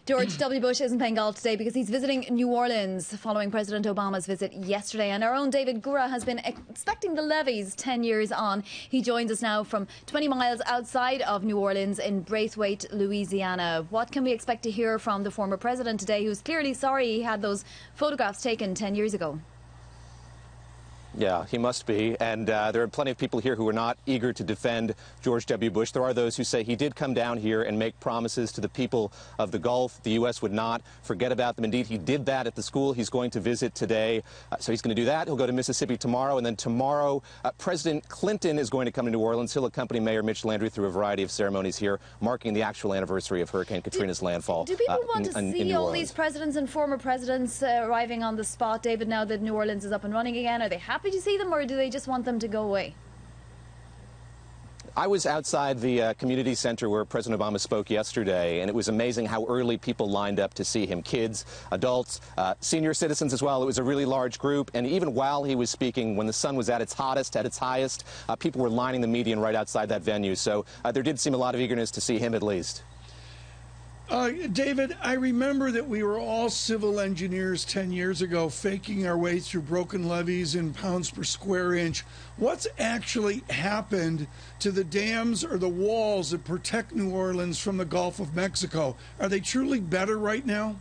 George W. Bush isn't playing golf today because he's visiting New Orleans following President Obama's visit yesterday. And our own David Gura has been expecting the levies 10 years on. He joins us now from 20 miles outside of New Orleans in Braithwaite, Louisiana. What can we expect to hear from the former president today, who's clearly sorry he had those photographs taken 10 years ago? Yeah, he must be. And there are plenty of people here who are not eager to defend George W. Bush. There are those who say he did come down here and make promises to the people of the Gulf. The U.S. would not forget about them. Indeed, he did that at the school he's going to visit today. So he's going to do that. He'll go to Mississippi tomorrow. And then tomorrow, President Clinton is going to come to New Orleans. He'll accompany Mayor Mitch Landrieu through a variety of ceremonies here, marking the actual anniversary of Hurricane Katrina's landfall. Do people want to see all these presidents and former presidents arriving on the spot, David, now that New Orleans is up and running again? Are they happy to see them, or do they just want them to go away? I was outside the community center where President Obama spoke yesterday, and it was amazing how early people lined up to see him. Kids, adults, senior citizens as well. It was a really large group, and even while he was speaking, when the sun was at its hottest, at its highest, people were lining the median right outside that venue. So there did seem a lot of eagerness to see him at least. David, I remember that we were all civil engineers 10 years ago, faking our way through broken levees in pounds per square inch. What's actually happened to the dams or the walls that protect New Orleans from the Gulf of Mexico? Are they truly better right now?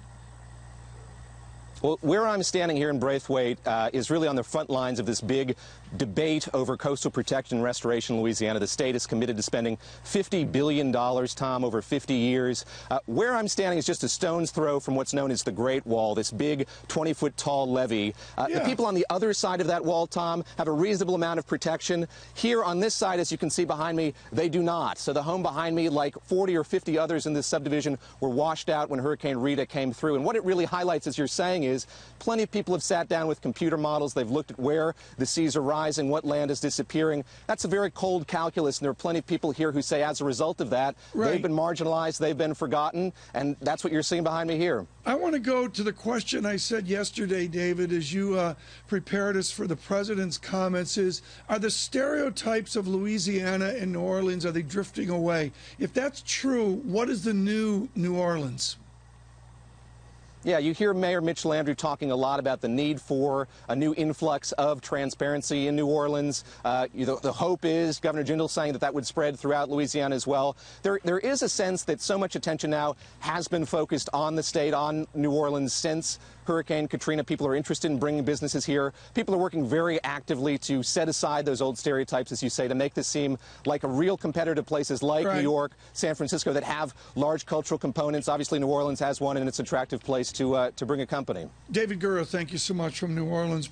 Well, where I'm standing here in Braithwaite is really on the front lines of this big debate over coastal protection and restoration in Louisiana. The state is committed to spending $50 billion, Tom, over 50 years. Where I'm standing is just a stone's throw from what's known as the Great Wall, this big 20-foot tall levee. The people on the other side of that wall, Tom, have a reasonable amount of protection. Here on this side, as you can see behind me, they do not. So the home behind me, like 40 or 50 others in this subdivision, were washed out when Hurricane Rita came through. And what it really highlights, as you're saying, is plenty of people have sat down with computer models. They've looked at where the seas are rising, what land is disappearing. That's a very cold calculus, and there are plenty of people here who say as a result of that, they've been marginalized, they've been forgotten, and that's what you're seeing behind me here. I want to go to the question I said yesterday, David, as you prepared us for the president's comments, are the stereotypes of Louisiana and New Orleans, are they drifting away? If that's true, what is the new New Orleans? Yeah, you hear Mayor Mitch Landrieu talking a lot about the need for a new influx of transparency in New Orleans. The hope is, Governor Jindal saying that that would spread throughout Louisiana as well. There is a sense that so much attention now has been focused on the state, on New Orleans since Hurricane Katrina. People are interested in bringing businesses here. People are working very actively to set aside those old stereotypes, as you say, to make this seem like a real competitor to places like New York, San Francisco that have large cultural components. Obviously, New Orleans has one, and it's an attractive place to bring a company. David Gura, thank you so much from New Orleans.